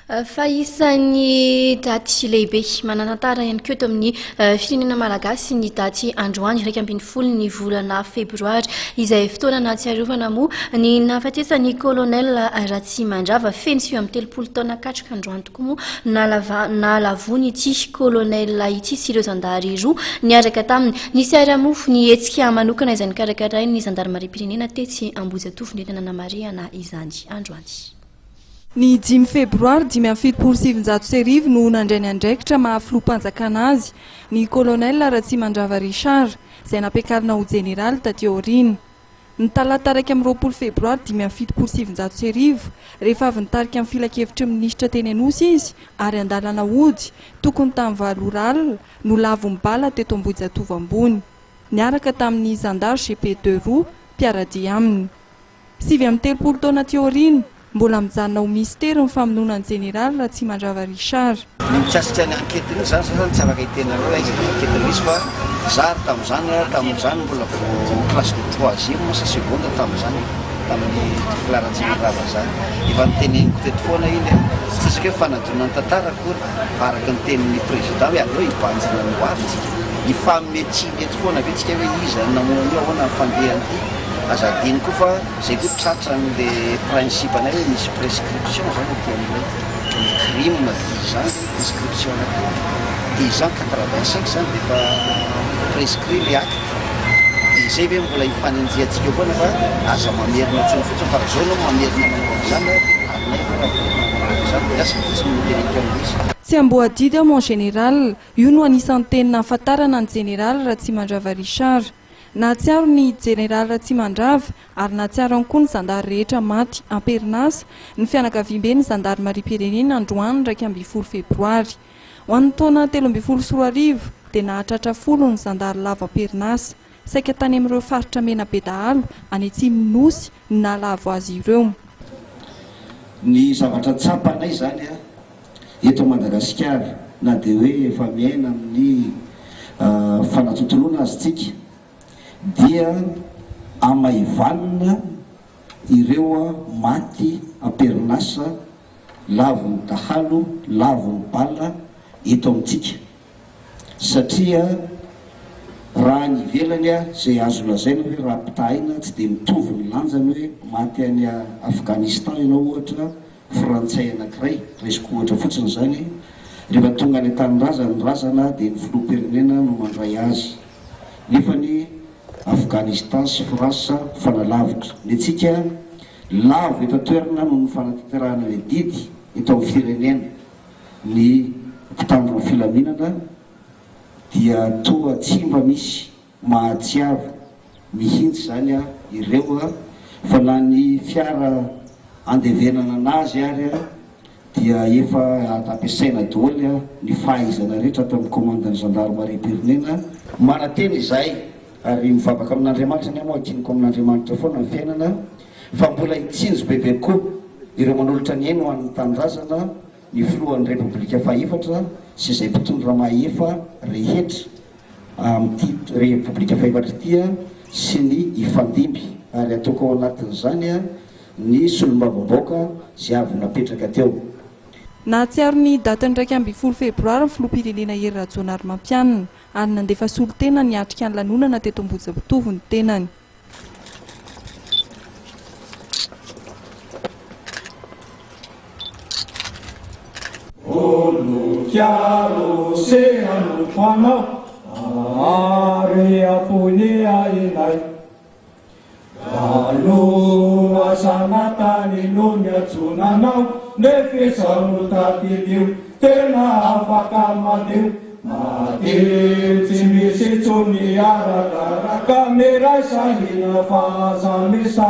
Fa isan'ny daty lehibe mananantara ihany koa eto amin'ny firenena malagasy ny daty androany 20 ny volana febroary izay fotoana nahatsiarovana moa ny nahafatesan'ny colonel Ratsimandrava feno sy eo amin'ny 30 taona katraka androany tokoa moa nalavony ity colonel ity sy ireo zandary roa niaraka taminy nisy ara-mofo ny hetsika manokana izay nikarakarainy ny zandarmariam-pirenena tetsy Ambohijatovo ny Anamariana izany androany. Ny 5 febroary 2017 no nandray ny andraikitra mahafiloam-panjakana azy ny colonel Ratsimandrava Richard izay nampiakarina ho jeneraly taty aoriana. Ny talata 20 febroary 2017 rehefa avy nitarika amin'ny filakevitry minisitra teny Anosy izy ary andalana ody tokony tamin'ny Valorale no lavony-bala teto Ambohijatovo ambony niaraka tamin'ny zandary GP2 roa mpiaradia aminy. 30 taona ty aoriana mbola mijanona ho mistera ny famonoana ny jeneraly Ratsimandrava Richard. Ny mikasika ny ankety iny zany sasany tsy afaka hitenareo ankety misy fa zary tamin'izany mbola classe de 3e sa seconde tamin'izany tamin'ny Ratsimandrava zany. Efa niteneniko teto foana iny tsisy hoe fanadonana tantara akory araka ny tenin'ny président hoe aleo hibanjina ny hoavitsika ifametsiana eto foana vetsika hoe izy namono io ahoana fandehany ity. Azadiny koa fa zay koa tratra an'le principe anay hoe misy prescription zany aty amin'ny crime zany prescription anay 10 ans 85 zany dia fa prescrit le acte dia zay hoe mbola hifanenjiantsika foana fa aza mamerina tsony fotsiny fa zao anao mamerina manao zany aminay zany lasa fotsiny mitenika amin'izy. Tsy amboadidy mon général io no anisan'ny teny nahafantarana ny jeneraly Ratsimandrava Richard. Nahatsiaro ny jeneraly Ratsimandrava ary nahatsiaro koa ny zandary rehetra maty amperinasa ny fianakaviam-be ny zandarmariam-pirenena androany 20 febroary. Ho an'ny taona 13 dia nahatratra folo ny zandary lava amperinasa saika tany amin'ireo faritra mena be dahalo any Atsimo Nosy ny nalavo azy ireo. Ny zavatra tsapanay zany eto Madagasikara na dia hoe efa miaina amin'ny fanatontoloana azy tsika dia amaivanina ireo maty amperinasa lavony dahalo lavony bala eto amintsika satria raha ny ivelany zay azo lazaina hoe raha mpitahina tsy dia mitovy ny lanjany hoe maty any Afghanistan ianao ohatra frantsay anankiray raisiko ohatra fotsiny zany rehefa tonga any an-tany ny razana dia ny filoham-pirenena no mandray azy nefa ny Afghanistan sy Frantsa fanalavitra ny antsika lavo eto toerana no ny fanatanterahana ny didy eto amin'ny firenena ny mpitandro filaminana dia toa tsy mba misy mahatsiaro mihintsy zany ireo fa na ny fiara andevenana anazy ary dia efa ampiasaina daholo ny fahaizana rehetra tamin'ny commandant gendarmerie-pirenena manateny izay ary mivavaka amin'Andriamanitra ny moa diniko amin'Andriamanitra foana ny fiainana fa mbola hitsinjo bebe koa ireo manolotra ny aino ho an'ny tanindrazana ny filohan'ny repoblika fahefatra sy izay mpitondra mahefa rehetra amin'ity repoblika fahefatra ity sy ny ifandimby ary ataoko ao anatin'izany ny solombavamboaka izay avy napetraka teo. Nahatsiaro ny datany 20 febroary ny filoham-pirenena Hery Rajaonarimampianina ary nandefa solon-tena niatrika ny lanonana teto Ambohijatovo ny tenany. Olo-chiaro se hanao ary aponea ilay aloha sanatany no niatsonanao nefesano tatilio tena afaka malio matio tsy misy tsony arakaraka miraisahina fahazamisa